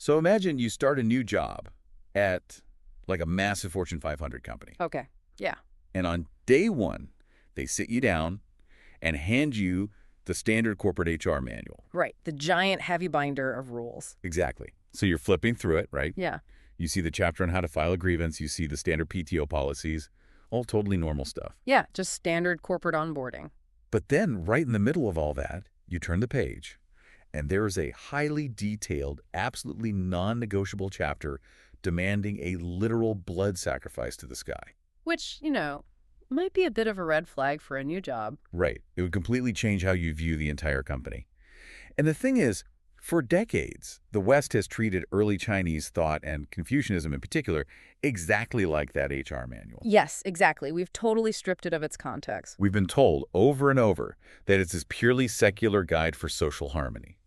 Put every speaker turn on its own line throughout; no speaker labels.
So imagine you start a new job at like a massive Fortune 500 company.
Okay. Yeah.
And on day one, they sit you down and hand you the standard corporate HR manual.
Right. The giant heavy binder of rules.
Exactly. So you're flipping through it, right?
Yeah.
You see the chapter on how to file a grievance. You see the standard PTO policies, all totally normal stuff.
Yeah. Just standard corporate onboarding.
But then right in the middle of all that, you turn the page, and there is a highly detailed, absolutely non-negotiable chapter demanding a literal blood sacrifice to the sky.
Which, might be a bit of a red flag for a new job.
Right. It would completely change how you view the entire company. And the thing is, for decades, the West has treated early Chinese thought, and Confucianism in particular, exactly like that HR manual.
Yes, exactly. We've totally stripped it of its context.
We've been told over and over that it's this purely secular guide for social harmony.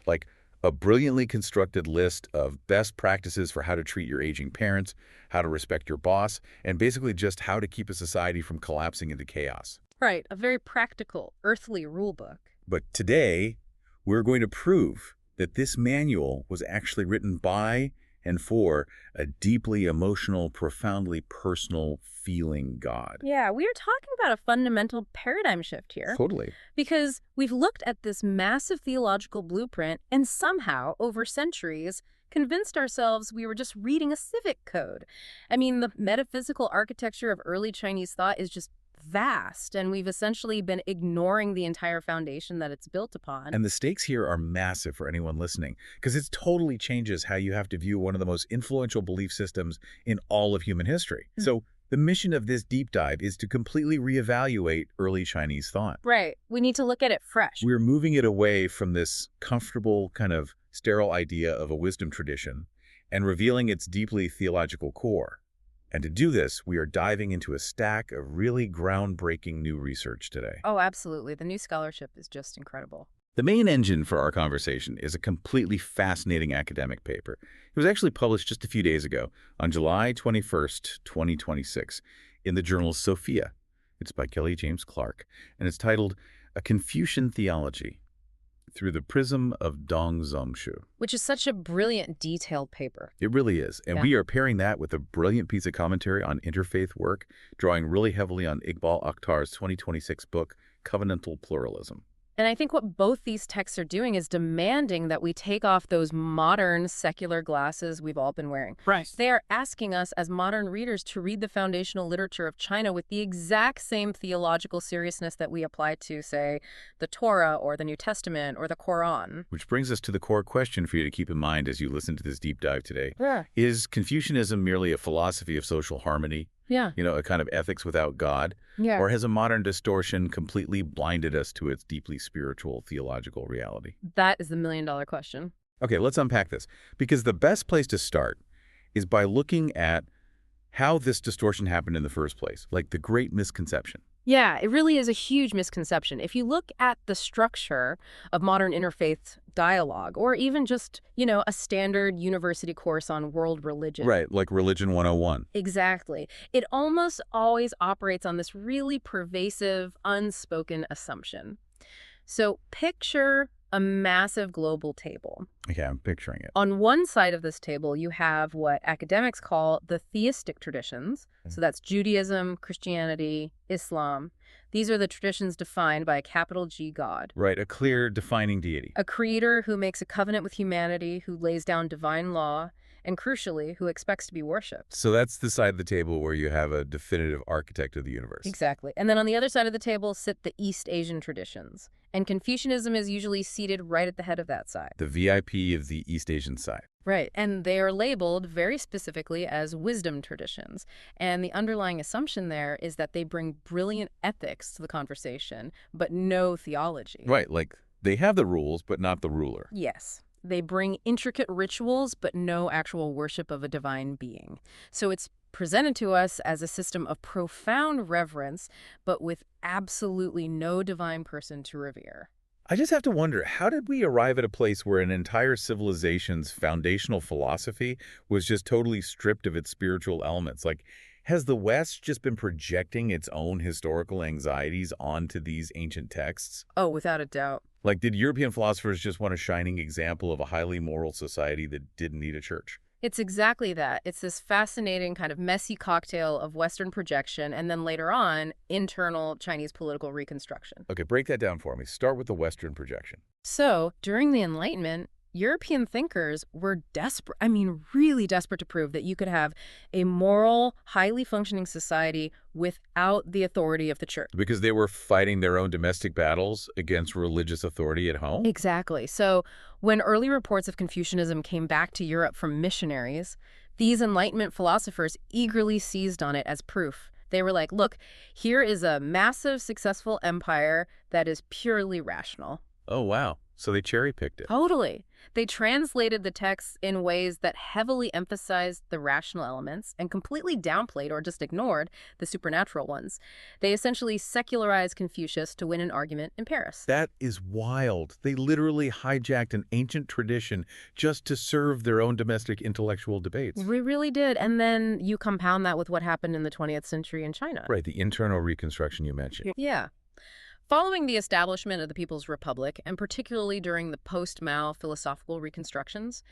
Like a brilliantly constructed list of best practices for how to treat your aging parents, how to respect your boss, and basically just how to keep a society from collapsing into chaos.
Right. A very practical, earthly rule book.
But today, we're going to prove that this manual was actually written by and for a deeply emotional, profoundly personal feeling God.
Yeah, we are talking about a fundamental paradigm shift here.
Totally.
Because we've looked at this massive theological blueprint and somehow, over centuries, convinced ourselves we were just reading a civic code. I mean, the metaphysical architecture of early Chinese thought is just vast, and we've essentially been ignoring the entire foundation that it's built upon.
And the stakes here are massive for anyone listening, because it totally changes how you have to view one of the most influential belief systems in all of human history. So the mission of this deep dive is to completely reevaluate early Chinese thought.
Right. We need to look at it fresh.
We're moving it away from this comfortable, kind of sterile idea of a wisdom tradition and revealing its deeply theological core. And to do this, we are diving into a stack of really groundbreaking new research today.
Oh, absolutely. The new scholarship is just incredible.
The main engine for our conversation is a completely fascinating academic paper. It was actually published just a few days ago, on July 21st, 2026, in the journal Sophia. It's by Kelly James Clark, and it's titled A Confucian Theology Through the Prism of Dong Zhongshu.
Which is such a brilliant, detailed paper.
It really is. And we are pairing that with a brilliant piece of commentary on interfaith work, drawing really heavily on Iqbal Akhtar's 2026 book, Covenantal Pluralism.
And I think what both these texts are doing is demanding that we take off those modern secular glasses we've all been wearing.
Right.
They are asking us as modern readers to read the foundational literature of China with the exact same theological seriousness that we apply to, say, the Torah or the New Testament or the Quran.
Which brings us to the core question for you to keep in mind as you listen to this deep dive today.
Yeah.
Is Confucianism merely a philosophy of social harmony?
Yeah.
A kind of ethics without God?
Yeah.
Or has a modern distortion completely blinded us to its deeply spiritual theological reality?
That is the million-dollar question.
Okay, let's unpack this. Because the best place to start is by looking at how this distortion happened in the first place, like the great misconception.
Yeah, it really is a huge misconception. If you look at the structure of modern interfaith dialogue, or even just, a standard university course on world religion.
Right, like Religion 101.
Exactly. It almost always operates on this really pervasive, unspoken assumption. So picture a massive global table.
Okay, I'm picturing it.
On one side of this table, you have what academics call the theistic traditions. So that's Judaism, Christianity, Islam. These are the traditions defined by a capital G God.
Right, a clear, defining deity.
A creator who makes a covenant with humanity, who lays down divine law, and crucially, who expects to be worshipped.
So that's the side of the table where you have a definitive architect of the universe.
Exactly. And then on the other side of the table sit the East Asian traditions. And Confucianism is usually seated right at the head of that side.
The VIP of the East Asian side.
Right. And they are labeled very specifically as wisdom traditions. And the underlying assumption there is that they bring brilliant ethics to the conversation, but no theology.
Right, like they have the rules, but not the ruler.
Yes. They bring intricate rituals, but no actual worship of a divine being. So it's presented to us as a system of profound reverence, but with absolutely no divine person to revere.
I just have to wonder, how did we arrive at a place where an entire civilization's foundational philosophy was just totally stripped of its spiritual elements? Like, has the West just been projecting its own historical anxieties onto these ancient texts?
Oh, without a doubt.
Like, did European philosophers just want a shining example of a highly moral society that didn't need a church?
It's exactly that. It's this fascinating kind of messy cocktail of Western projection and then later on, internal Chinese political reconstruction.
Okay, break that down for me. Start with the Western projection.
So, during the Enlightenment, European thinkers were desperate, really desperate to prove that you could have a moral, highly functioning society without the authority of the church.
Because they were fighting their own domestic battles against religious authority at home?
Exactly. So, when early reports of Confucianism came back to Europe from missionaries, these Enlightenment philosophers eagerly seized on it as proof. They were like, look, here is a massive, successful empire that is purely rational.
Oh, wow. So they cherry-picked it.
Totally. They translated the texts in ways that heavily emphasized the rational elements and completely downplayed or just ignored the supernatural ones. They essentially secularized Confucius to win an argument in Paris.
That is wild. They literally hijacked an ancient tradition just to serve their own domestic intellectual debates.
We really did. And then you compound that with what happened in the 20th century in China.
Right, the internal reconstruction you mentioned.
Yeah. Following the establishment of the People's Republic, and particularly during the post-Mao philosophical reconstructions,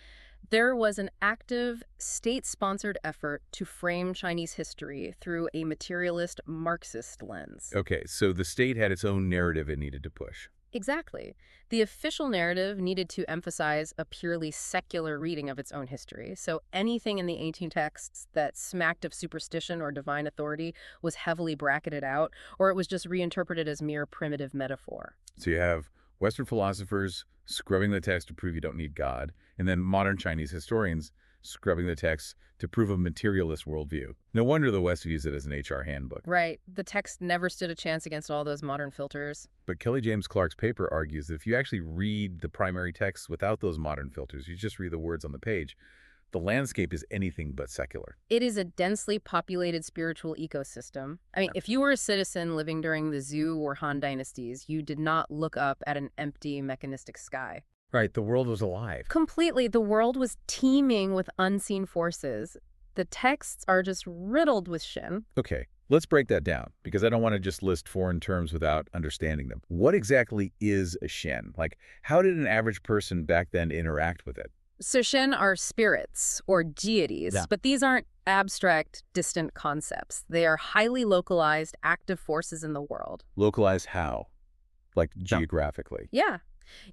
there was an active, state-sponsored effort to frame Chinese history through a materialist Marxist lens.
Okay, so the state had its own narrative it needed to push.
Exactly. The official narrative needed to emphasize a purely secular reading of its own history, so anything in the ancient texts that smacked of superstition or divine authority was heavily bracketed out, or it was just reinterpreted as mere primitive metaphor.
So you have Western philosophers scrubbing the text to prove you don't need God, and then modern Chinese historians scrubbing the text to prove a materialist worldview. No wonder the West views it as an HR handbook.
Right. The text never stood a chance against all those modern filters.
But Kelly James Clark's paper argues that if you actually read the primary text without those modern filters, you just read the words on the page, the landscape is anything but secular.
It is a densely populated spiritual ecosystem. If you were a citizen living during the Zhou or Han dynasties, you did not look up at an empty, mechanistic sky.
Right, the world was alive.
Completely. The world was teeming with unseen forces. The texts are just riddled with Shen.
Okay, let's break that down, because I don't want to just list foreign terms without understanding them. What exactly is a Shen? Like, how did an average person back then interact with it?
So Shen are spirits or deities,
Yeah.
but these aren't abstract, distant concepts. They are highly localized, active forces in the world.
Localized how? Like geographically?
Yeah.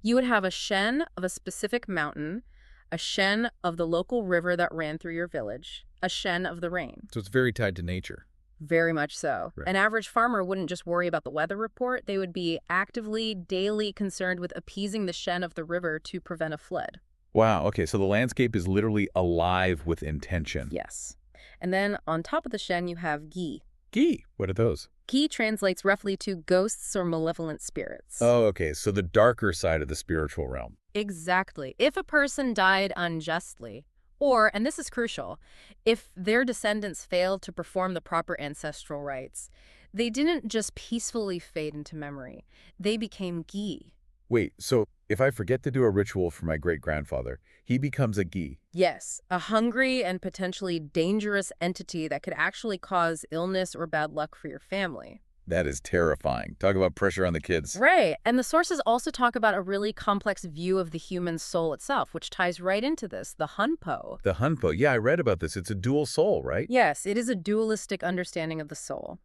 You would have a Shen of a specific mountain, a Shen of the local river that ran through your village, a Shen of the rain.
So it's very tied to nature.
Very much so.
Right.
An average farmer wouldn't just worry about the weather report. They would be actively, daily concerned with appeasing the Shen of the river to prevent a flood.
Wow, okay, so the landscape is literally alive with intention.
Yes. And then on top of the Shen, you have Gi.
Gi, what are those?
Gi translates roughly to ghosts or malevolent spirits.
Oh, okay, so the darker side of the spiritual realm.
Exactly. If a person died unjustly, or, and this is crucial, if their descendants failed to perform the proper ancestral rites, they didn't just peacefully fade into memory. They became Gi.
Wait, so if I forget to do a ritual for my great-grandfather, he becomes a Gi.
Yes, a hungry and potentially dangerous entity that could actually cause illness or bad luck for your family.
That is terrifying. Talk about pressure on the kids.
Right. And the sources also talk about a really complex view of the human soul itself, which ties right into this, the Hunpo.
The Hunpo, yeah, I read about this. It's a dual soul, right?
Yes, it is a dualistic understanding of the soul.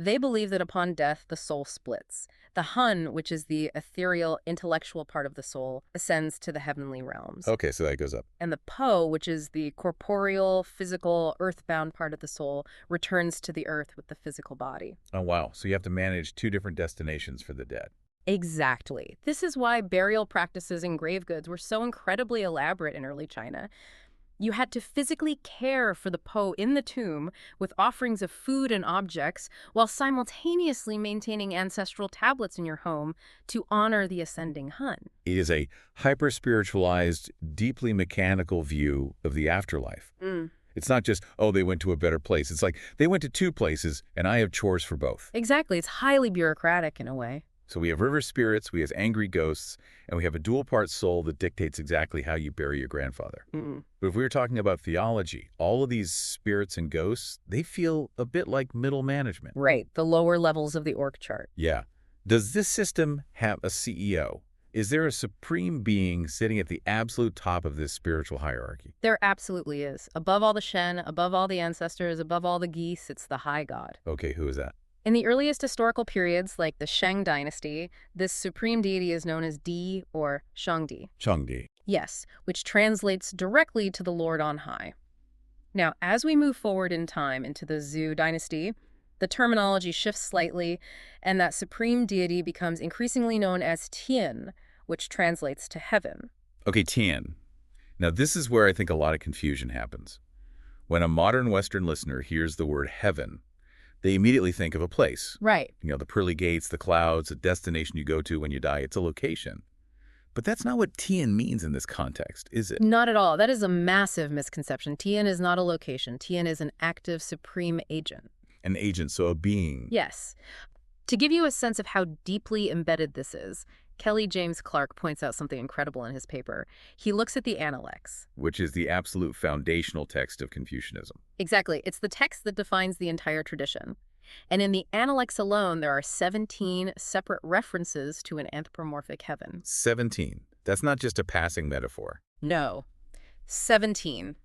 They believe that upon death, the soul splits. The Hun, which is the ethereal, intellectual part of the soul, ascends to the heavenly realms.
Okay, so that goes up.
And the Po, which is the corporeal, physical, earthbound part of the soul, returns to the earth with the physical body.
Oh, wow. So you have to manage two different destinations for the dead.
Exactly. This is why burial practices and grave goods were so incredibly elaborate in early China. You had to physically care for the Po in the tomb with offerings of food and objects while simultaneously maintaining ancestral tablets in your home to honor the ascending Hun.
It is a hyper-spiritualized, deeply mechanical view of the afterlife. It's not just, oh, they went to a better place. It's like, they went to two places, and I have chores for both.
Exactly. It's highly bureaucratic in a way.
So we have river spirits, we have angry ghosts, and we have a dual-part soul that dictates exactly how you bury your grandfather. But if we were talking about theology, all of these spirits and ghosts, they feel a bit like middle management.
Right. The lower levels of the org chart.
Yeah. Does this system have a CEO? Is there a supreme being sitting at the absolute top of this spiritual hierarchy?
There absolutely is. Above all the Shen, above all the ancestors, above all the geese, it's the high god.
Okay, who is that?
In the earliest historical periods, like the Shang dynasty, this supreme deity is known as Di or Shangdi.
Changdi.
Yes, which translates directly to the Lord on high. Now, as we move forward in time into the Zhou dynasty, the terminology shifts slightly, and that supreme deity becomes increasingly known as Tian, which translates to heaven.
Okay, Tian. Now, this is where I think a lot of confusion happens. When a modern Western listener hears the word heaven, they immediately think of a place.
Right.
You know, the pearly gates, the clouds, a destination you go to when you die. It's a location. But that's not what Tian means in this context, is it?
Not at all. That is a massive misconception. Tian is not a location. Tian is an active supreme agent.
An agent, so a being.
Yes. To give you a sense of how deeply embedded this is, Kelly James Clark points out something incredible in his paper. He looks at the Analects.
Which is the absolute foundational text of Confucianism.
Exactly. It's the text that defines the entire tradition. And in the Analects alone, there are 17 separate references to an anthropomorphic heaven.
17. That's not just a passing metaphor.
No. 17.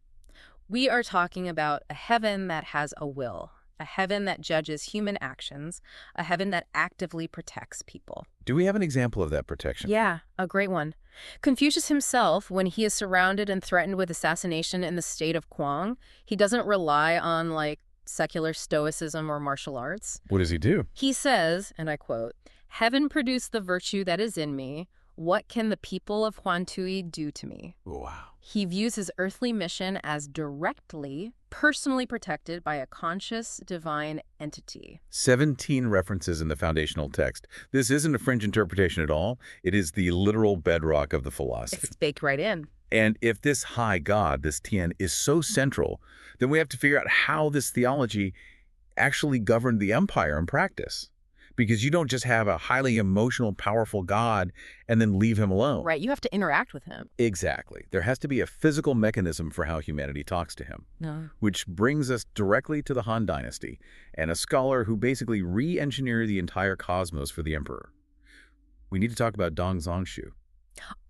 We are talking about a heaven that has a will, a heaven that judges human actions, a heaven that actively protects people.
Do we have an example of that protection?
Yeah, a great one. Confucius himself, when he is surrounded and threatened with assassination in the state of Kuang, he doesn't rely on, secular stoicism or martial arts.
What does he do?
He says, and I quote, "Heaven produced the virtue that is in me. What can the people of Huantui do to me?"
Wow.
He views his earthly mission as directly, personally protected by a conscious, divine entity.
17 references in the foundational text. This isn't a fringe interpretation at all. It is the literal bedrock of the philosophy.
It's baked right in.
And if this high god, this Tian, is so central, then we have to figure out how this theology actually governed the empire in practice. Because you don't just have a highly emotional, powerful god and then leave him alone.
Right, you have to interact with him.
Exactly. There has to be a physical mechanism for how humanity talks to him.
No.
Which brings us directly to the Han Dynasty and a scholar who basically re-engineered the entire cosmos for the emperor. We need to talk about Dong Zhongshu.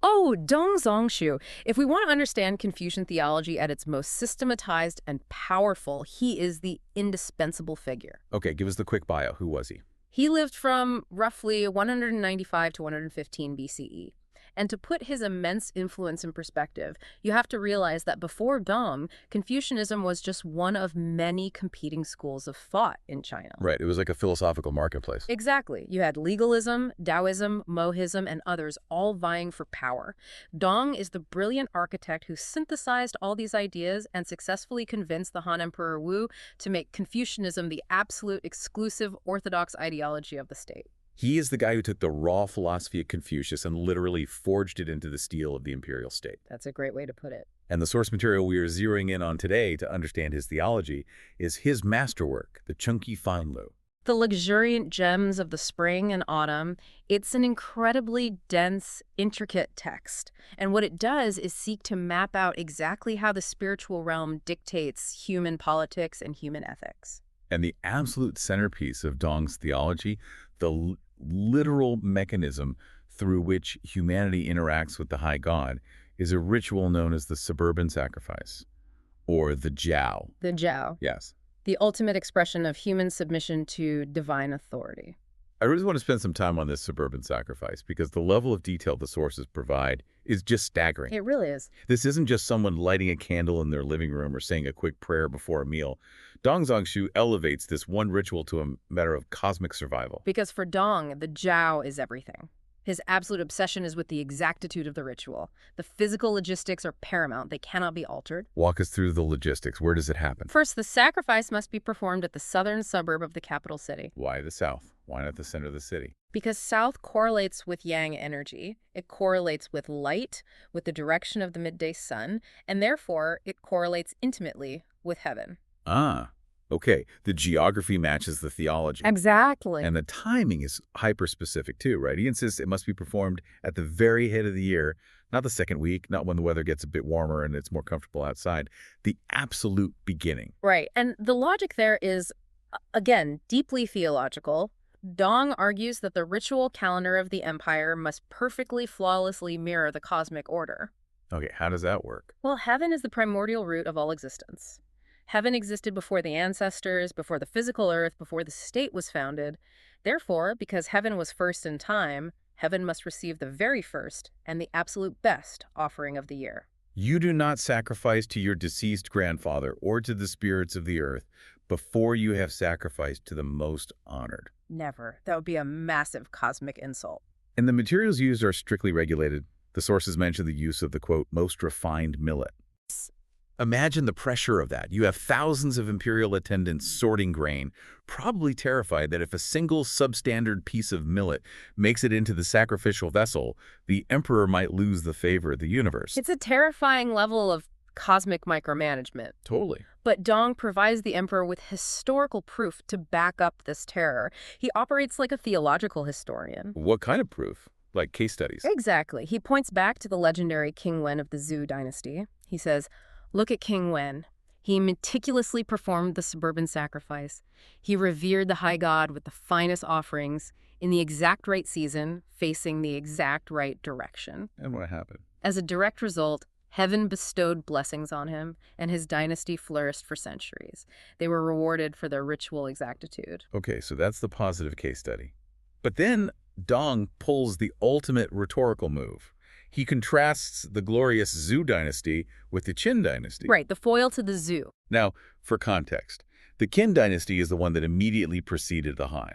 Oh, Dong Zhongshu. If we want to understand Confucian theology at its most systematized and powerful, he is the indispensable figure.
Okay, give us the quick bio. Who was he?
He lived from roughly 195 to 115 BCE. And to put his immense influence in perspective, you have to realize that before Dong, Confucianism was just one of many competing schools of thought in China.
Right, it was like a philosophical marketplace.
Exactly. You had legalism, Taoism, Mohism, and others all vying for power. Dong is the brilliant architect who synthesized all these ideas and successfully convinced the Han Emperor Wu to make Confucianism the absolute exclusive orthodox ideology of the state.
He is the guy who took the raw philosophy of Confucius and literally forged it into the steel of the imperial state.
That's a great way to put it.
And the source material we are zeroing in on today to understand his theology is his masterwork, the Chunky Fanlu.
The luxuriant gems of the spring and autumn, it's an incredibly dense, intricate text. And what it does is seek to map out exactly how the spiritual realm dictates human politics and human ethics.
And the absolute centerpiece of Dong's theology, the literal mechanism through which humanity interacts with the high god, is a ritual known as the Suburban Sacrifice, or the Jiao.
The Jiao.
Yes.
The ultimate expression of human submission to divine authority.
I really want to spend some time on this Suburban Sacrifice because the level of detail the sources provide is just staggering.
It really is.
This isn't just someone lighting a candle in their living room or saying a quick prayer before a meal. Dong Zhongshu elevates this one ritual to a matter of cosmic survival.
Because for Dong, the Jiao is everything. His absolute obsession is with the exactitude of the ritual. The physical logistics are paramount. They cannot be altered.
Walk us through the logistics. Where does it happen?
First, the sacrifice must be performed at the southern suburb of the capital city.
Why the south? Why not the center of the city?
Because south correlates with yang energy. It correlates with light, with the direction of the midday sun, and therefore it correlates intimately with heaven.
Ah, okay. The geography matches the theology.
Exactly.
And the timing is hyper-specific too, right? He insists it must be performed at the very head of the year, not the second week, not when the weather gets a bit warmer and it's more comfortable outside. The absolute beginning.
Right. And the logic there is, again, deeply theological, Dong argues that the ritual calendar of the empire must perfectly, flawlessly mirror the cosmic order.
Okay, how does that work?
Well, heaven is the primordial root of all existence. Heaven existed before the ancestors, before the physical earth, before the state was founded. Therefore, because heaven was first in time, heaven must receive the very first and the absolute best offering of the year.
You do not sacrifice to your deceased grandfather or to the spirits of the earth before you have sacrificed to the most honored.
Never. That would be a massive cosmic insult.
And the materials used are strictly regulated. The sources mention the use of the, quote, most refined millet. Imagine the pressure of that. You have thousands of imperial attendants sorting grain, probably terrified that if a single substandard piece of millet makes it into the sacrificial vessel, the emperor might lose the favor of the universe.
It's a terrifying level of cosmic micromanagement.
Totally.
But Dong provides the emperor with historical proof to back up this terror. He operates like a theological historian.
What kind of proof? Like case studies?
Exactly. He points back to the legendary King Wen of the Zhou dynasty. He says, look at King Wen. He meticulously performed the Suburban Sacrifice. He revered the high god with the finest offerings in the exact right season, facing the exact right direction.
And what happened?
As a direct result, heaven bestowed blessings on him, and his dynasty flourished for centuries. They were rewarded for their ritual exactitude.
Okay, so that's the positive case study. But then Dong pulls the ultimate rhetorical move. He contrasts the glorious Zhou dynasty with the Qin dynasty.
Right, the foil to the Zhou.
Now, for context, the Qin dynasty is the one that immediately preceded the Han.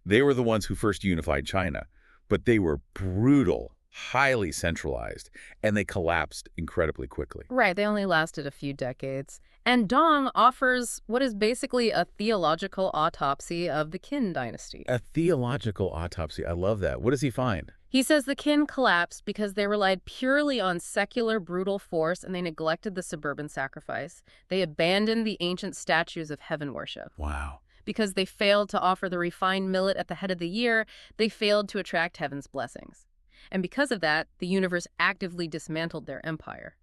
They were the ones who first unified China, but they were brutal, highly centralized, and they collapsed incredibly quickly.
Right, they only lasted a few decades. And Dong offers what is basically a theological autopsy of the Qin dynasty.
A theological autopsy. I love that. What does he find?
He says the Qin collapsed because they relied purely on secular, brutal force, and they neglected the suburban sacrifice. They abandoned the ancient statues of heaven worship.
Wow.
Because they failed to offer the refined millet at the head of the year, they failed to attract heaven's blessings. And because of that, the universe actively dismantled their empire.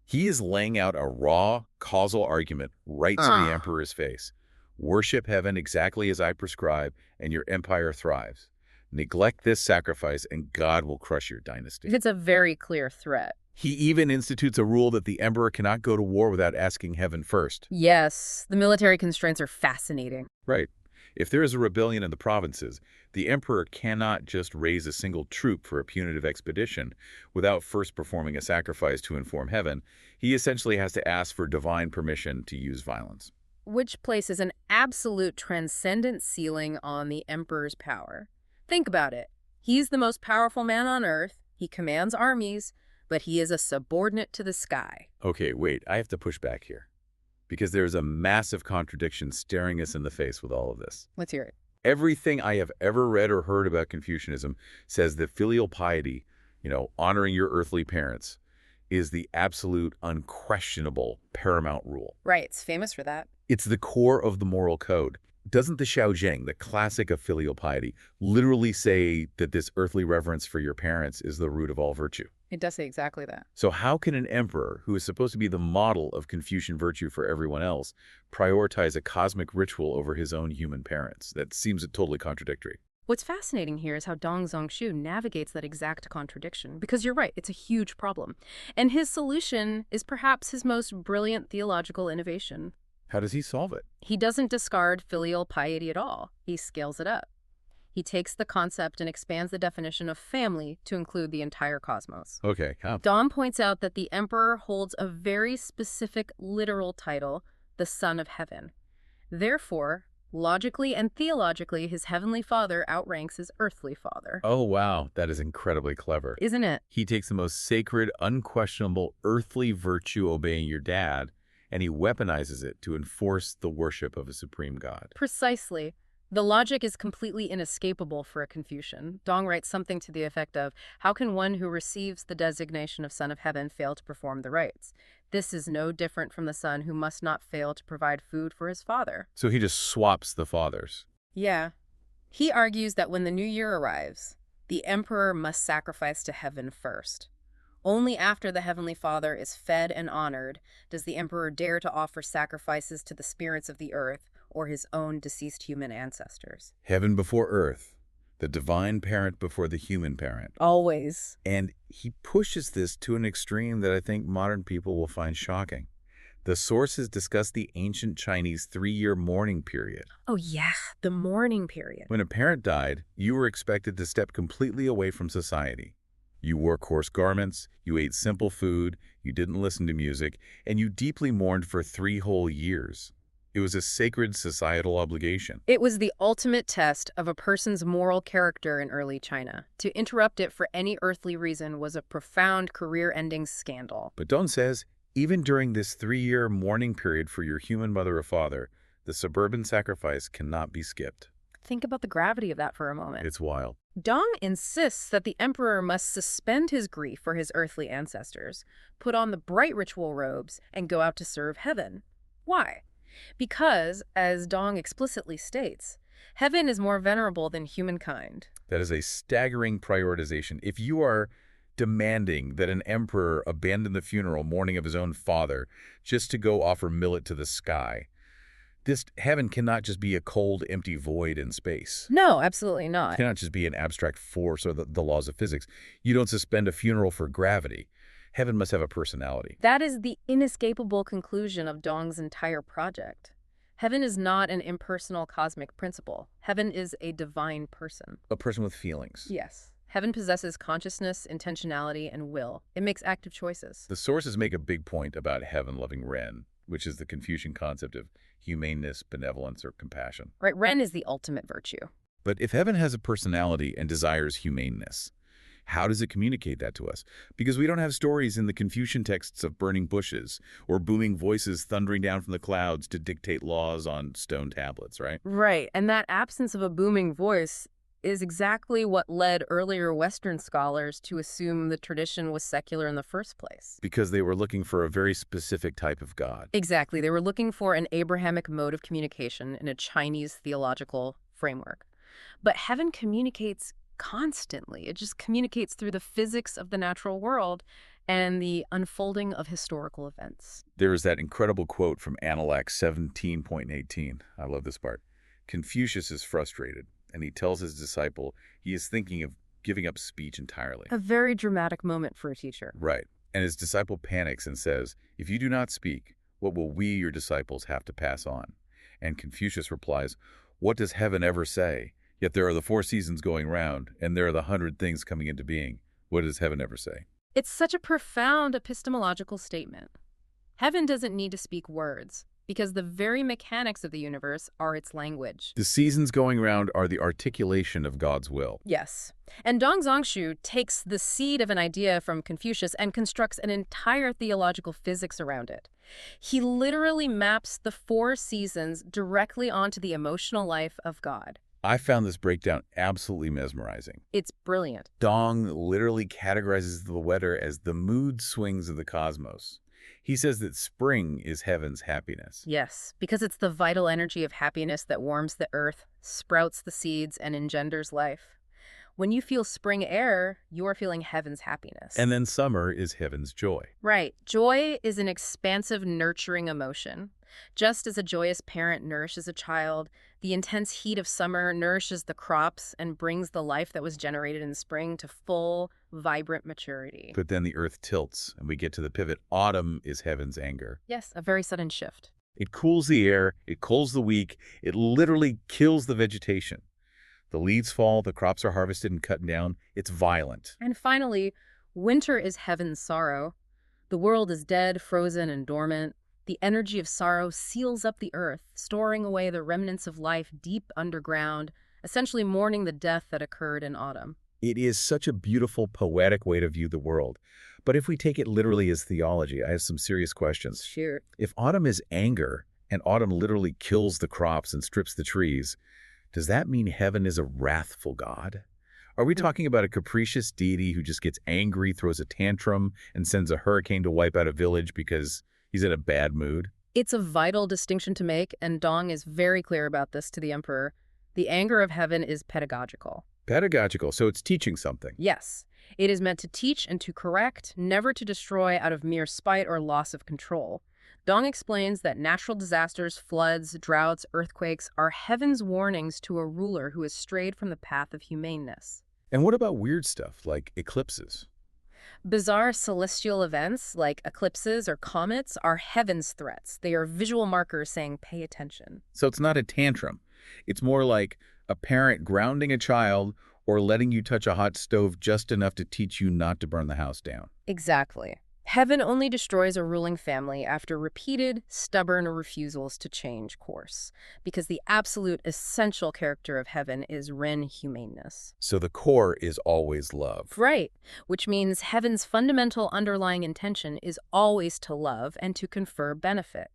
He is laying out a raw, causal argument right to the emperor's face. Worship heaven exactly as I prescribe, and your empire thrives. Neglect this sacrifice, and God will crush your dynasty.
It's a very clear threat.
He even institutes a rule that the emperor cannot go to war without asking heaven first.
Yes, the military constraints are fascinating.
Right. If there is a rebellion in the provinces, the emperor cannot just raise a single troop for a punitive expedition without first performing a sacrifice to inform heaven. He essentially has to ask for divine permission to use violence.
Which places an absolute transcendent ceiling on the emperor's power. Think about it. He's the most powerful man on earth. He commands armies, but he is a subordinate to the sky.
Okay, wait, I have to push back here. Because there's a massive contradiction staring us in the face with all of this.
Let's hear it.
Everything I have ever read or heard about Confucianism says that filial piety, honoring your earthly parents, is the absolute, unquestionable, paramount rule.
Right, it's famous for that.
It's the core of the moral code. Doesn't the Xiaojing, the classic of filial piety, literally say that this earthly reverence for your parents is the root of all virtue?
It does say exactly that.
So how can an emperor, who is supposed to be the model of Confucian virtue for everyone else, prioritize a cosmic ritual over his own human parents? That seems totally contradictory.
What's fascinating here is how Dong Zhongshu navigates that exact contradiction. Because you're right, it's a huge problem. And his solution is perhaps his most brilliant theological innovation.
How does he solve it?
He doesn't discard filial piety at all. He scales it up. He takes the concept and expands the definition of family to include the entire cosmos.
Okay,
Dong points out that the emperor holds a very specific literal title, the Son of Heaven. Therefore, logically and theologically, his heavenly father outranks his earthly father.
Oh, wow. That is incredibly clever.
Isn't it?
He takes the most sacred, unquestionable earthly virtue, obeying your dad, and he weaponizes it to enforce the worship of a supreme god.
Precisely. The logic is completely inescapable for a Confucian. Dong writes something to the effect of, how can one who receives the designation of Son of Heaven fail to perform the rites? This is no different from the son who must not fail to provide food for his father.
So he just swaps the fathers.
Yeah. He argues that when the new year arrives, the emperor must sacrifice to heaven first. Only after the Heavenly Father is fed and honored does the emperor dare to offer sacrifices to the spirits of the earth or his own deceased human ancestors.
Heaven before earth, the divine parent before the human parent.
Always.
And he pushes this to an extreme that I think modern people will find shocking. The sources discuss the ancient Chinese 3-year mourning period.
Oh yeah, the mourning period.
When a parent died, you were expected to step completely away from society. You wore coarse garments, you ate simple food, you didn't listen to music, and you deeply mourned for 3 whole years. It was a sacred societal obligation.
It was the ultimate test of a person's moral character in early China. To interrupt it for any earthly reason was a profound career-ending scandal.
But Dong says, even during this 3-year mourning period for your human mother or father, the suburban sacrifice cannot be skipped.
Think about the gravity of that for a moment.
It's wild.
Dong insists that the emperor must suspend his grief for his earthly ancestors, put on the bright ritual robes, and go out to serve heaven. Why? Because, as Dong explicitly states, heaven is more venerable than humankind.
That is a staggering prioritization. If you are demanding that an emperor abandon the funeral mourning of his own father just to go offer millet to the sky, this heaven cannot just be a cold, empty void in space.
No, absolutely not.
It cannot just be an abstract force or the laws of physics. You don't suspend a funeral for gravity. Heaven must have a personality.
That is the inescapable conclusion of Dong's entire project. Heaven is not an impersonal cosmic principle. Heaven is a divine person.
A person with feelings.
Yes. Heaven possesses consciousness, intentionality, and will. It makes active choices.
The sources make a big point about heaven loving Ren, which is the Confucian concept of humaneness, benevolence, or compassion.
Right, Ren is the ultimate virtue.
But if heaven has a personality and desires humaneness, how does it communicate that to us? Because we don't have stories in the Confucian texts of burning bushes or booming voices thundering down from the clouds to dictate laws on stone tablets, right?
Right, and that absence of a booming voice is exactly what led earlier Western scholars to assume the tradition was secular in the first place.
Because they were looking for a very specific type of God.
Exactly. They were looking for an Abrahamic mode of communication in a Chinese theological framework. But heaven communicates constantly. It just communicates through the physics of the natural world and the unfolding of historical events.
There is that incredible quote from Analect 17.18. I love this part. Confucius is frustrated, and he tells his disciple he is thinking of giving up speech entirely.
A very dramatic moment for a teacher.
Right. And his disciple panics and says, if you do not speak, what will we, your disciples, have to pass on? And Confucius replies, what does heaven ever say? Yet there are the 4 seasons going round, and there are the 100 things coming into being. What does heaven ever say?
It's such a profound epistemological statement. Heaven doesn't need to speak words, because the very mechanics of the universe are its language.
The seasons going round are the articulation of God's will.
Yes. And Dong Zhongshu takes the seed of an idea from Confucius and constructs an entire theological physics around it. He literally maps the 4 seasons directly onto the emotional life of God.
I found this breakdown absolutely mesmerizing.
It's brilliant.
Dong literally categorizes the weather as the mood swings of the cosmos. He says that spring is heaven's happiness.
Yes, because it's the vital energy of happiness that warms the earth, sprouts the seeds, and engenders life. When you feel spring air, you're feeling heaven's happiness.
And then summer is heaven's joy.
Right. Joy is an expansive, nurturing emotion. Just as a joyous parent nourishes a child, the intense heat of summer nourishes the crops and brings the life that was generated in spring to full, vibrant maturity.
But then the earth tilts, and we get to the pivot. Autumn is heaven's anger.
Yes, a very sudden shift.
It cools the air, it cools the weak, it literally kills the vegetation. The leaves fall, the crops are harvested and cut down. It's violent.
And finally, winter is heaven's sorrow. The world is dead, frozen, and dormant. The energy of sorrow seals up the earth, storing away the remnants of life deep underground, essentially mourning the death that occurred in autumn.
It is such a beautiful, poetic way to view the world. But if we take it literally as theology, I have some serious questions.
Sure.
If autumn is anger, and autumn literally kills the crops and strips the trees, does that mean heaven is a wrathful God? Are we talking about a capricious deity who just gets angry, throws a tantrum, and sends a hurricane to wipe out a village because he's in a bad mood?
It's a vital distinction to make, and Dong is very clear about this to the emperor. The anger of heaven is pedagogical.
Pedagogical, so it's teaching something.
Yes. It is meant to teach and to correct, never to destroy out of mere spite or loss of control. Dong explains that natural disasters, floods, droughts, earthquakes are heaven's warnings to a ruler who has strayed from the path of humaneness.
And what about weird stuff like eclipses?
Bizarre celestial events like eclipses or comets are heaven's threats. They are visual markers saying, pay attention.
So it's not a tantrum. It's more like a parent grounding a child or letting you touch a hot stove just enough to teach you not to burn the house down.
Exactly. Heaven only destroys a ruling family after repeated, stubborn refusals to change course, because the absolute essential character of heaven is Ren humaneness.
So the core is always love.
Right, which means heaven's fundamental underlying intention is always to love and to confer benefit.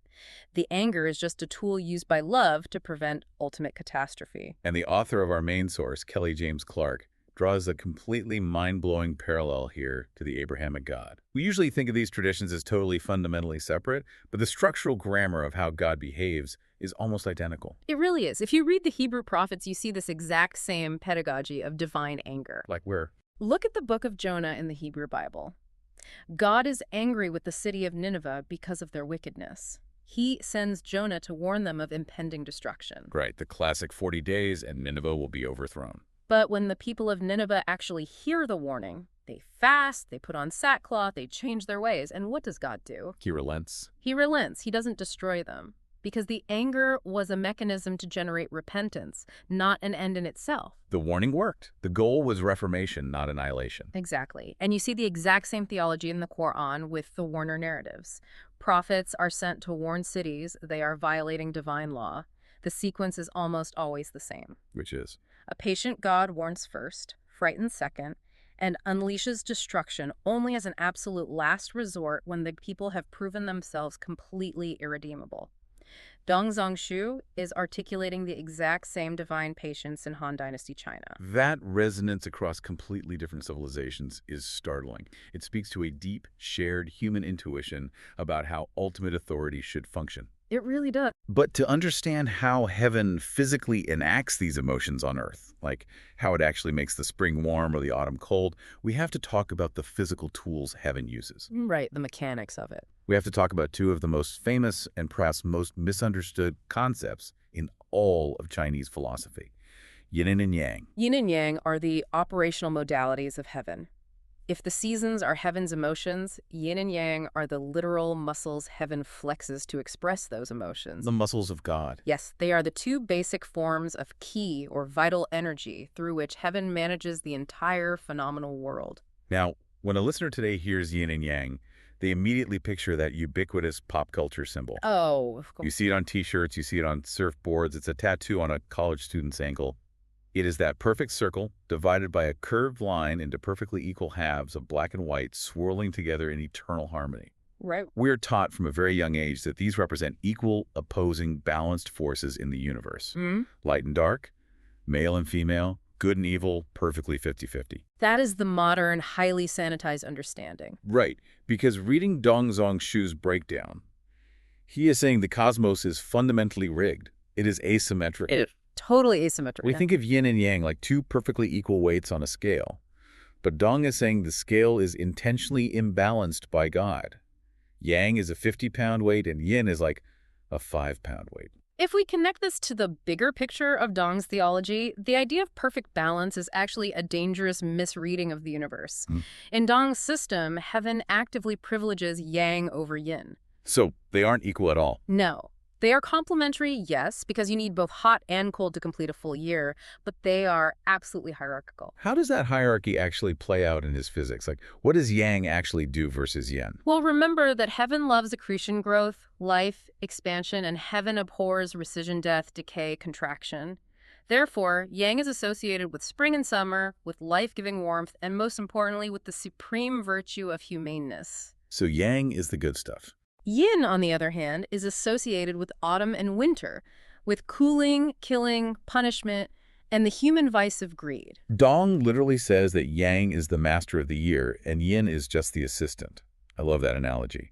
The anger is just a tool used by love to prevent ultimate catastrophe.
And the author of our main source, Kelly James Clark, draws a completely mind-blowing parallel here to the Abrahamic God. We usually think of these traditions as totally fundamentally separate, but the structural grammar of how God behaves is almost identical.
It really is. If you read the Hebrew prophets, you see this exact same pedagogy of divine anger.
Like where?
Look at the book of Jonah in the Hebrew Bible. God is angry with the city of Nineveh because of their wickedness. He sends Jonah to warn them of impending destruction.
Right, the classic 40 days and Nineveh will be overthrown.
But when the people of Nineveh actually hear the warning, they fast, they put on sackcloth, they change their ways. And what does God do?
He relents.
He relents. He doesn't destroy them. Because the anger was a mechanism to generate repentance, not an end in itself.
The warning worked. The goal was reformation, not annihilation.
Exactly. And you see the exact same theology in the Quran with the warner narratives. Prophets are sent to warn cities they are violating divine law. The sequence is almost always the same.
Which is?
A patient God warns first, frightens second, and unleashes destruction only as an absolute last resort when the people have proven themselves completely irredeemable. Dong Zhongshu is articulating the exact same divine patience in Han Dynasty China.
That resonance across completely different civilizations is startling. It speaks to a deep, shared human intuition about how ultimate authority should function.
It really does.
But to understand how heaven physically enacts these emotions on Earth, like how it actually makes the spring warm or the autumn cold, we have to talk about the physical tools heaven uses.
Right, the mechanics of it.
We have to talk about two of the most famous and perhaps most misunderstood concepts in all of Chinese philosophy, yin and yang.
Yin and yang are the operational modalities of heaven. If the seasons are heaven's emotions, yin and yang are the literal muscles heaven flexes to express those emotions.
The muscles of God.
Yes, they are the two basic forms of qi, or vital energy, through which heaven manages the entire phenomenal world.
Now, when a listener today hears yin and yang, they immediately picture that ubiquitous pop culture symbol.
Oh, of course.
You see it on T-shirts, you see it on surfboards, it's a tattoo on a college student's ankle. It is that perfect circle divided by a curved line into perfectly equal halves of black and white swirling together in eternal harmony.
Right.
We're taught from a very young age that these represent equal, opposing, balanced forces in the universe. Light and dark, male and female, good and evil, perfectly 50-50.
That is the modern, highly sanitized understanding.
Right, because reading Dong Zhongshu's breakdown, he is saying the cosmos is fundamentally rigged. It is asymmetric.
Totally asymmetric.
We think of yin and yang like two perfectly equal weights on a scale. But Dong is saying the scale is intentionally imbalanced by God. Yang is a 50-pound weight and yin is like a 5-pound weight.
If we connect this to the bigger picture of Dong's theology, the idea of perfect balance is actually a dangerous misreading of the universe. In Dong's system, heaven actively privileges yang over yin.
So they aren't equal at all.
No. They are complementary, yes, because you need both hot and cold to complete a full year, but they are absolutely hierarchical.
How does that hierarchy actually play out in his physics? Like, what does yang actually do versus yin?
Well, remember that heaven loves accretion growth, life, expansion, and heaven abhors rescission, death, decay, contraction. Therefore, yang is associated with spring and summer, with life-giving warmth, and most importantly, with the supreme virtue of humaneness.
So yang is the good stuff.
Yin, on the other hand, is associated with autumn and winter, with cooling, killing, punishment, and the human vice of greed.
Dong literally says that yang is the master of the year and yin is just the assistant. I love that analogy.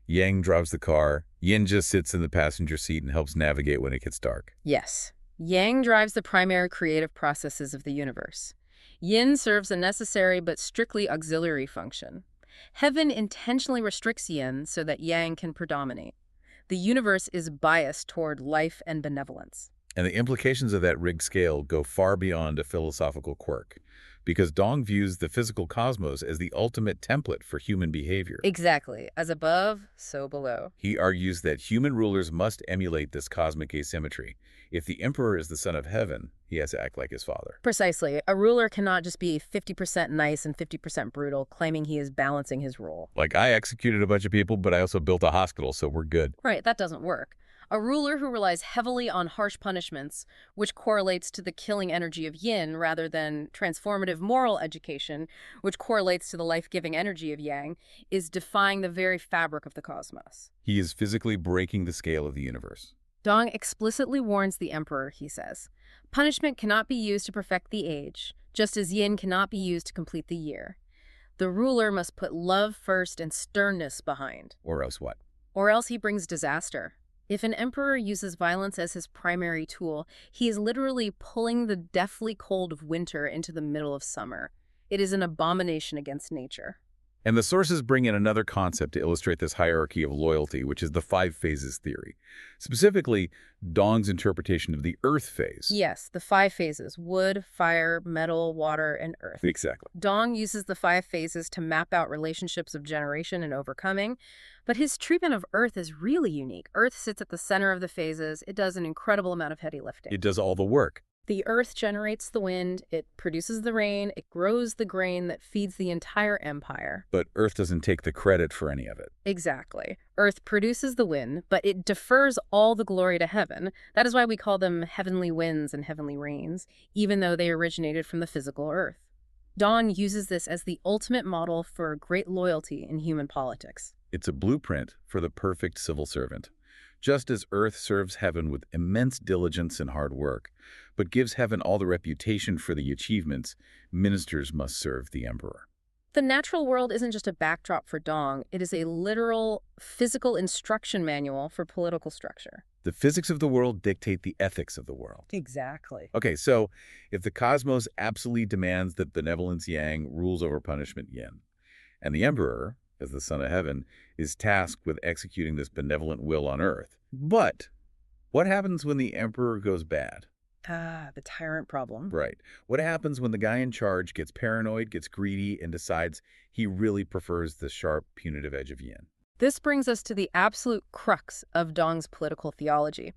Yang drives the car, yin just sits in the passenger seat and helps navigate when it gets dark.
Yes. Yang drives the primary creative processes of the universe. Yin serves a necessary but strictly auxiliary function. Heaven intentionally restricts yin so that yang can predominate. The universe is biased toward life and benevolence.
And the implications of that rigged scale go far beyond a philosophical quirk, because Dong views the physical cosmos as the ultimate template for human behavior.
Exactly. As above, so below.
He argues that human rulers must emulate this cosmic asymmetry. If the emperor is the son of heaven, he has to act like his father.
Precisely. A ruler cannot just be 50% nice and 50% brutal, claiming he is balancing his role.
Like, I executed a bunch of people, but I also built a hospital, so we're good.
Right, that doesn't work. A ruler who relies heavily on harsh punishments, which correlates to the killing energy of yin, rather than transformative moral education, which correlates to the life-giving energy of yang, is defying the very fabric of the cosmos.
He is physically breaking the scale of the universe.
Dong explicitly warns the emperor, he says. Punishment cannot be used to perfect the age, just as yin cannot be used to complete the year. The ruler must put love first and sternness behind.
Or else what?
Or else he brings disaster. If an emperor uses violence as his primary tool, he is literally pulling the deathly cold of winter into the middle of summer. It is an abomination against nature.
And the sources bring in another concept to illustrate this hierarchy of loyalty, which is the 5 phases theory. Specifically, Dong's interpretation of the earth phase.
Yes, the 5 phases: wood, fire, metal, water, and earth.
Exactly.
Dong uses the 5 phases to map out relationships of generation and overcoming, but his treatment of earth is really unique. Earth sits at the center of the phases. It does an incredible amount of heavy lifting.
It does all the work.
The earth generates the wind, it produces the rain, it grows the grain that feeds the entire empire.
But earth doesn't take the credit for any of it.
Exactly. Earth produces the wind, but it defers all the glory to heaven. That is why we call them heavenly winds and heavenly rains, even though they originated from the physical earth. Dong uses this as the ultimate model for great loyalty in human politics.
It's a blueprint for the perfect civil servant. Just as earth serves heaven with immense diligence and hard work, but gives heaven all the reputation for the achievements, ministers must serve the emperor.
The natural world isn't just a backdrop for Dong, it is a literal, physical instruction manual for political structure.
The physics of the world dictate the ethics of the world.
Exactly.
Okay, so if the cosmos absolutely demands that benevolence yang rules over punishment yin, and the emperor, as the son of heaven, is tasked with executing this benevolent will on earth. But what happens when the emperor goes bad?
The tyrant problem.
Right. What happens when the guy in charge gets paranoid, gets greedy, and decides he really prefers the sharp, punitive edge of yin?
This brings us to the absolute crux of Dong's political theology,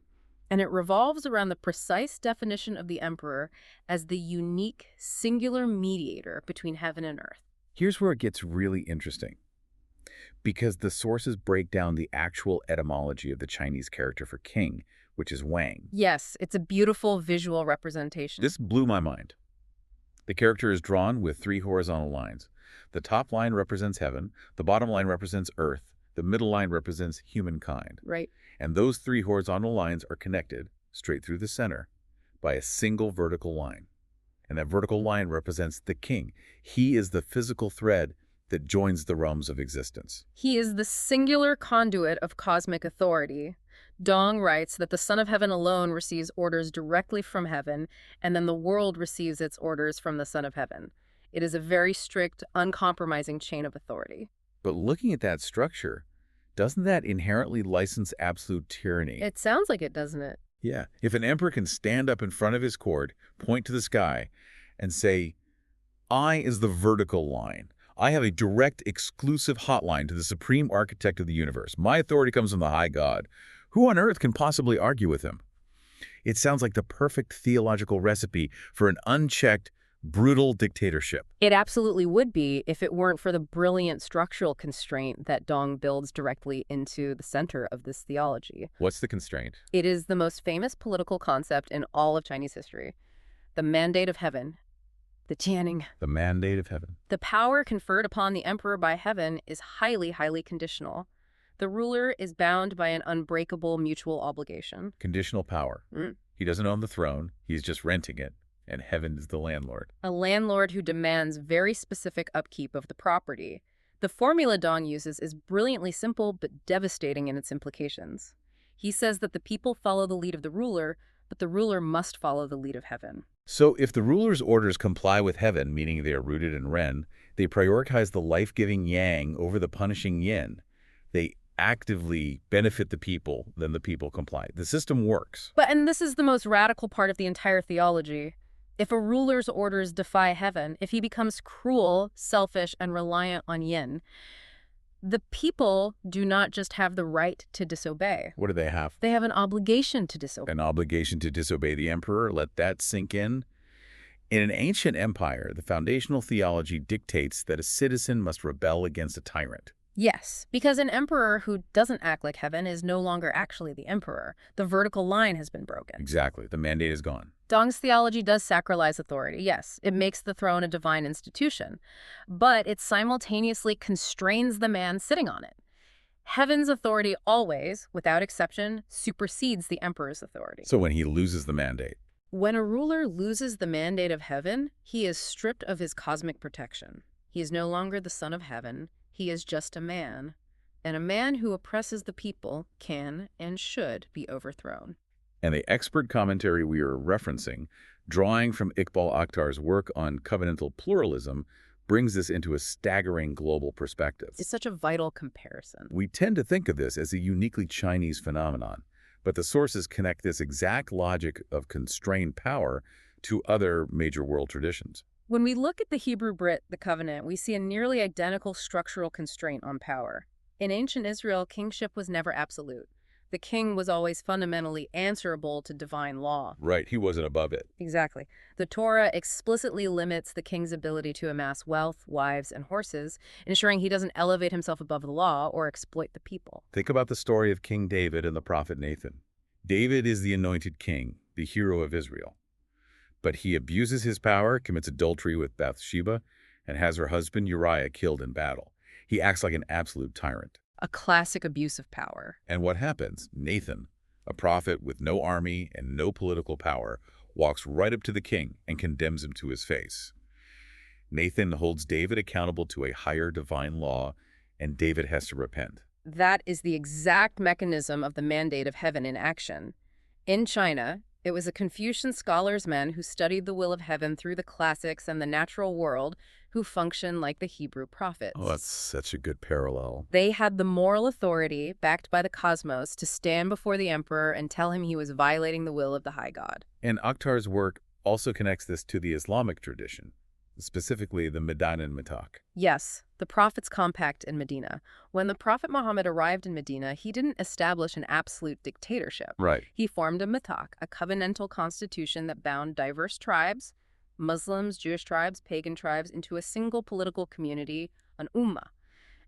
and it revolves around the precise definition of the emperor as the unique, singular mediator between heaven and earth.
Here's where it gets really interesting, because the sources break down the actual etymology of the Chinese character for king, which is Wang.
Yes, it's a beautiful visual representation.
This blew my mind. The character is drawn with 3 horizontal lines. The top line represents heaven, the bottom line represents earth, the middle line represents humankind.
Right.
And those 3 horizontal lines are connected, straight through the center, by a single vertical line. And that vertical line represents the king. He is the physical thread that joins the realms of existence.
He is the singular conduit of cosmic authority. Dong writes that the Son of Heaven alone receives orders directly from heaven, and then the world receives its orders from the Son of Heaven. It is a very strict, uncompromising chain of authority.
But looking at that structure, doesn't that inherently license absolute tyranny?
It sounds like it, doesn't it?
Yeah. If an emperor can stand up in front of his court, point to the sky, and say, "I is the vertical line. I have a direct, exclusive hotline to the supreme architect of the universe. My authority comes from the high God. Who on earth can possibly argue with him?" It sounds like the perfect theological recipe for an unchecked, brutal dictatorship.
It absolutely would be if it weren't for the brilliant structural constraint that Dong builds directly into the center of this theology.
What's the constraint?
It is the most famous political concept in all of Chinese history. The mandate of heaven. The Tian.
The mandate of heaven.
The power conferred upon the emperor by heaven is highly, highly conditional. The ruler is bound by an unbreakable mutual obligation.
Conditional power. He doesn't own the throne. He's just renting it. And heaven is the landlord.
A landlord who demands very specific upkeep of the property. The formula Dong uses is brilliantly simple but devastating in its implications. He says that the people follow the lead of the ruler, but the ruler must follow the lead of heaven.
So if the ruler's orders comply with heaven, meaning they are rooted in Ren, they prioritize the life-giving yang over the punishing yin. They actively benefit the people, then the people comply. The system works.
And this is the most radical part of the entire theology. If a ruler's orders defy heaven, if he becomes cruel, selfish, and reliant on yin, the people do not just have the right to disobey.
What do they have?
They have an obligation to disobey.
An obligation to disobey the emperor. Let that sink in. In an ancient empire, the foundational theology dictates that a citizen must rebel against a tyrant.
Yes, because an emperor who doesn't act like heaven is no longer actually the emperor. The vertical line has been broken.
Exactly. The mandate is gone.
Dong's theology does sacralize authority, yes. It makes the throne a divine institution. But it simultaneously constrains the man sitting on it. Heaven's authority always, without exception, supersedes the emperor's authority.
So when he loses the mandate.
When a ruler loses the mandate of heaven, he is stripped of his cosmic protection. He is no longer the son of heaven. He is just a man. And a man who oppresses the people can and should be overthrown.
And the expert commentary we are referencing, drawing from Iqbal Akhtar's work on covenantal pluralism, brings this into a staggering global perspective.
It's such a vital comparison.
We tend to think of this as a uniquely Chinese phenomenon, but the sources connect this exact logic of constrained power to other major world traditions.
When we look at the Hebrew Brit, the covenant, we see a nearly identical structural constraint on power. In ancient Israel, kingship was never absolute. The king was always fundamentally answerable to divine law.
Right, he wasn't above it.
Exactly. The Torah explicitly limits the king's ability to amass wealth, wives, and horses, ensuring he doesn't elevate himself above the law or exploit the people.
Think about the story of King David and the prophet Nathan. David is the anointed king, the hero of Israel. But he abuses his power, commits adultery with Bathsheba, and has her husband Uriah killed in battle. He acts like an absolute tyrant.
A classic abuse of power.
And what happens? Nathan, a prophet with no army and no political power, walks right up to the king and condemns him to his face. Nathan holds David accountable to a higher divine law, and David has to repent.
That is the exact mechanism of the mandate of heaven in action. In China, it was a Confucian scholar's men who studied the will of heaven through the classics and the natural world who function like the Hebrew prophets.
Oh, that's such a good parallel.
They had the moral authority, backed by the cosmos, to stand before the emperor and tell him he was violating the will of the high god.
And Akhtar's work also connects this to the Islamic tradition, specifically the Medinan Mitak.
Yes, the Prophet's Compact in Medina. When the Prophet Muhammad arrived in Medina, he didn't establish an absolute dictatorship.
Right.
He formed a mitak, a covenantal constitution that bound diverse tribes, Muslims, Jewish tribes, pagan tribes, into a single political community, an ummah.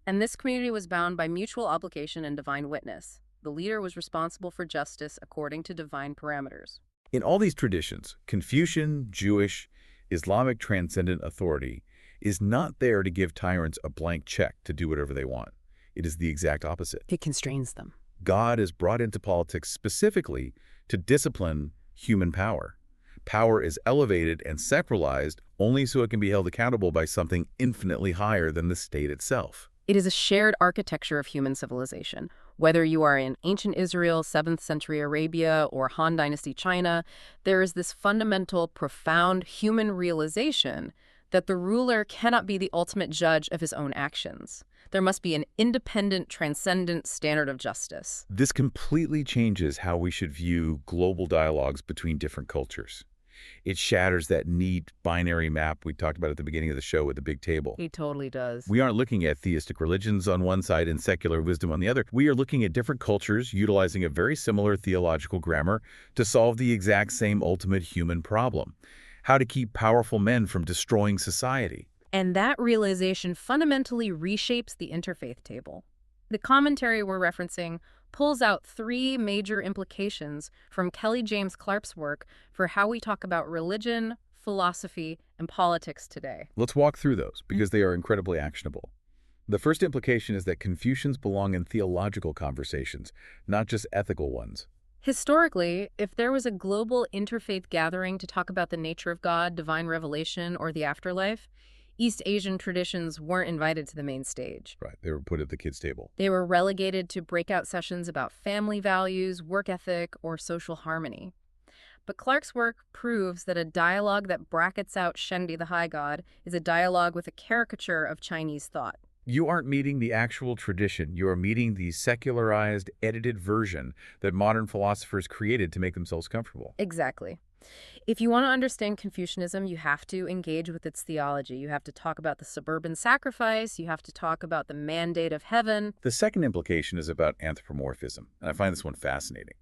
And this community was bound by mutual obligation and divine witness. The leader was responsible for justice according to divine parameters.
In all these traditions, Confucian, Jewish, Islamic transcendent authority is not there to give tyrants a blank check to do whatever they want. It is the exact opposite.
It constrains them.
God is brought into politics specifically to discipline human power. Power is elevated and sacralized only so it can be held accountable by something infinitely higher than the state itself.
It is a shared architecture of human civilization. Whether you are in ancient Israel, 7th century Arabia, or Han Dynasty China, there is this fundamental, profound human realization that the ruler cannot be the ultimate judge of his own actions. There must be an independent, transcendent standard of justice.
This completely changes how we should view global dialogues between different cultures. It shatters that neat binary map we talked about at the beginning of the show with the big table.
He totally does.
We aren't looking at theistic religions on one side and secular wisdom on the other. We are looking at different cultures utilizing a very similar theological grammar to solve the exact same ultimate human problem: how to keep powerful men from destroying society.
And that realization fundamentally reshapes the interfaith table. The commentary we're referencing pulls out 3 major implications from Kelly James Clark's work for how we talk about religion, philosophy, and politics today.
Let's walk through those because they are incredibly actionable. The first implication is that Confucians belong in theological conversations, not just ethical ones.
Historically, if there was a global interfaith gathering to talk about the nature of God, divine revelation, or the afterlife, East Asian traditions weren't invited to the main stage.
Right, they were put at the kids' table.
They were relegated to breakout sessions about family values, work ethic, or social harmony. But Clark's work proves that a dialogue that brackets out Shendi, the high god, is a dialogue with a caricature of Chinese thought.
You aren't meeting the actual tradition. You are meeting the secularized, edited version that modern philosophers created to make themselves comfortable.
Exactly. If you want to understand Confucianism, you have to engage with its theology. You have to talk about the suburban sacrifice. You have to talk about the mandate of heaven.
The second implication is about anthropomorphism, and I find this one fascinating.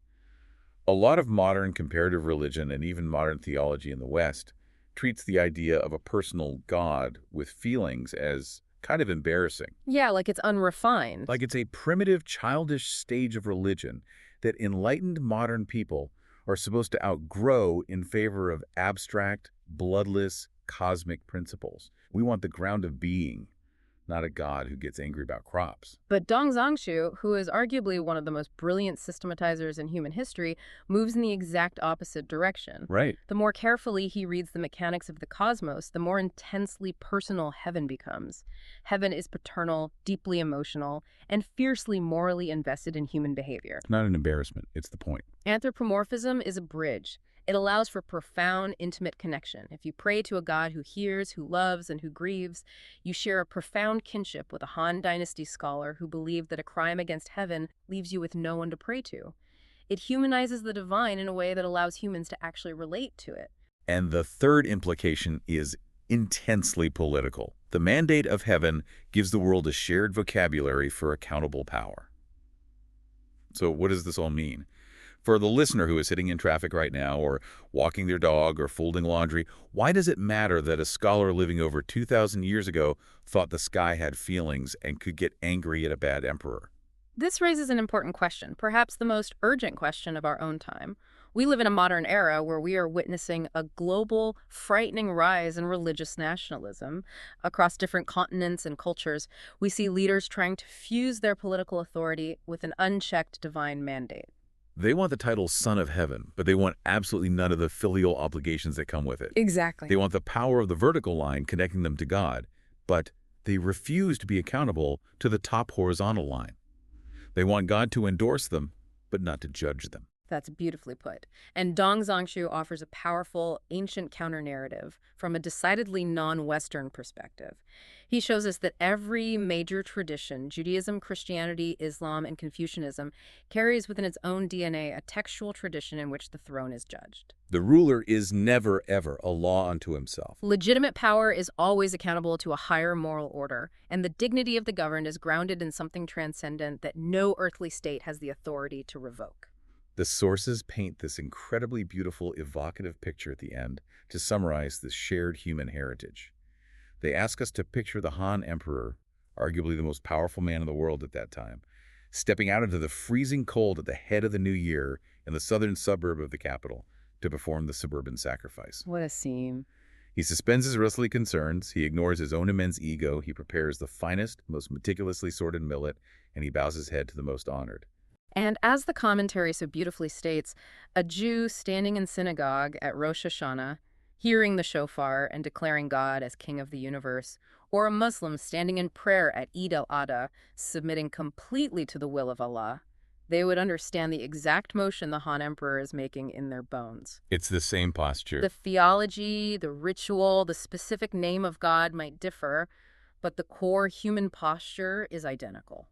A lot of modern comparative religion and even modern theology in the West treats the idea of a personal God with feelings as kind of embarrassing.
Yeah, like it's unrefined.
Like it's a primitive, childish stage of religion that enlightened modern people are supposed to outgrow in favor of abstract, bloodless, cosmic principles. We want the ground of being, not a God who gets angry about crops.
But Dong Zhongshu, who is arguably one of the most brilliant systematizers in human history, moves in the exact opposite direction.
Right.
The more carefully he reads the mechanics of the cosmos, the more intensely personal heaven becomes. Heaven is paternal, deeply emotional, and fiercely morally invested in human behavior.
Not an embarrassment. It's the point.
Anthropomorphism is a bridge. It allows for profound, intimate connection. If you pray to a God who hears, who loves, and who grieves, you share a profound kinship with a Han Dynasty scholar who believed that a crime against heaven leaves you with no one to pray to. It humanizes the divine in a way that allows humans to actually relate to it.
And the third implication is intensely political. The mandate of heaven gives the world a shared vocabulary for accountable power. So what does this all mean? For the listener who is sitting in traffic right now, or walking their dog, or folding laundry, why does it matter that a scholar living over 2,000 years ago thought the sky had feelings and could get angry at a bad emperor?
This raises an important question, perhaps the most urgent question of our own time. We live in a modern era where we are witnessing a global, frightening rise in religious nationalism. Across different continents and cultures, we see leaders trying to fuse their political authority with an unchecked divine mandate.
They want the title Son of Heaven, but they want absolutely none of the filial obligations that come with it.
Exactly.
They want the power of the vertical line connecting them to God, but they refuse to be accountable to the top horizontal line. They want God to endorse them, but not to judge them.
That's beautifully put. And Dong Zhongshu offers a powerful, ancient counter-narrative from a decidedly non-Western perspective. He shows us that every major tradition, Judaism, Christianity, Islam, and Confucianism, carries within its own DNA a textual tradition in which the throne is judged.
The ruler is never, ever a law unto himself.
Legitimate power is always accountable to a higher moral order, and the dignity of the governed is grounded in something transcendent that no earthly state has the authority to revoke.
The sources paint this incredibly beautiful, evocative picture at the end to summarize this shared human heritage. They ask us to picture the Han Emperor, arguably the most powerful man in the world at that time, stepping out into the freezing cold at the head of the new year in the southern suburb of the capital to perform the Suburban Sacrifice.
What a scene.
He suspends his earthly concerns, he ignores his own immense ego, he prepares the finest, most meticulously sorted millet, and he bows his head to the most honored.
And as the commentary so beautifully states, a Jew standing in synagogue at Rosh Hashanah, hearing the shofar and declaring God as King of the universe, or a Muslim standing in prayer at Eid al-Adha, submitting completely to the will of Allah, they would understand the exact motion the Han Emperor is making in their bones.
It's the same posture.
The theology, the ritual, the specific name of God might differ, but the core human posture is identical.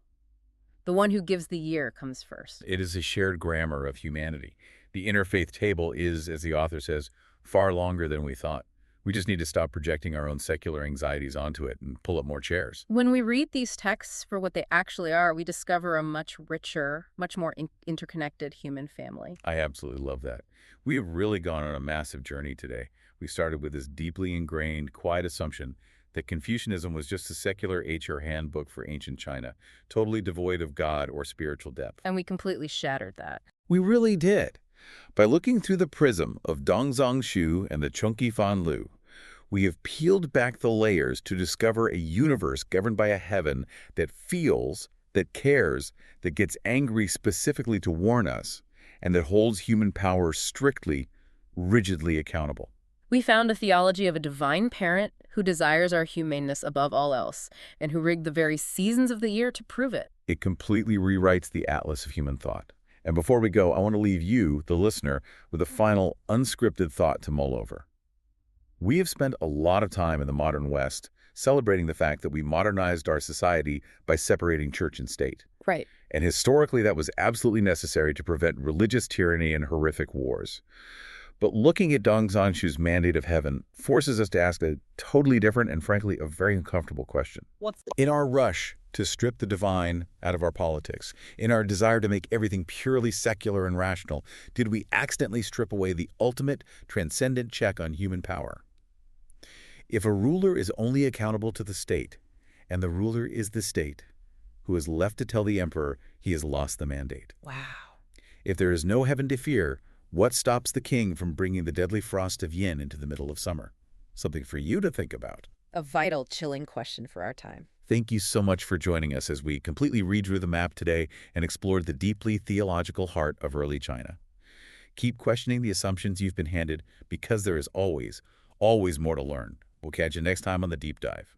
The one who gives the year comes first.
It is a shared grammar of humanity. The interfaith table is, as the author says, far longer than we thought. We just need to stop projecting our own secular anxieties onto it and pull up more chairs.
When we read these texts for what they actually are, we discover a much richer, much more interconnected human family.
I absolutely love that. We have really gone on a massive journey today. We started with this deeply ingrained, quiet assumption that Confucianism was just a secular HR handbook for ancient China, totally devoid of God or spiritual depth.
And we completely shattered that.
We really did. By looking through the prism of Dong Zhongshu and the Chunky Fan Lu, we have peeled back the layers to discover a universe governed by a heaven that feels, that cares, that gets angry specifically to warn us, and that holds human power strictly, rigidly accountable.
We found a theology of a divine parent who desires our humaneness above all else, and who rigged the very seasons of the year to prove it.
It completely rewrites the atlas of human thought. And before we go, I want to leave you, the listener, with a final unscripted thought to mull over. We have spent a lot of time in the modern West celebrating the fact that we modernized our society by separating church and state.
Right.
And historically, that was absolutely necessary to prevent religious tyranny and horrific wars. But looking at Dong Zhongshu's mandate of heaven forces us to ask a totally different and, frankly, a very uncomfortable question. In our rush to strip the divine out of our politics, in our desire to make everything purely secular and rational, did we accidentally strip away the ultimate, transcendent check on human power? If a ruler is only accountable to the state, and the ruler is the state, who is left to tell the emperor he has lost the mandate.
Wow.
If there is no heaven to fear, what stops the king from bringing the deadly frost of yin into the middle of summer? Something for you to think about.
A vital, chilling question for our time.
Thank you so much for joining us as we completely redrew the map today and explored the deeply theological heart of early China. Keep questioning the assumptions you've been handed because there is always, always more to learn. We'll catch you next time on The Deep Dive.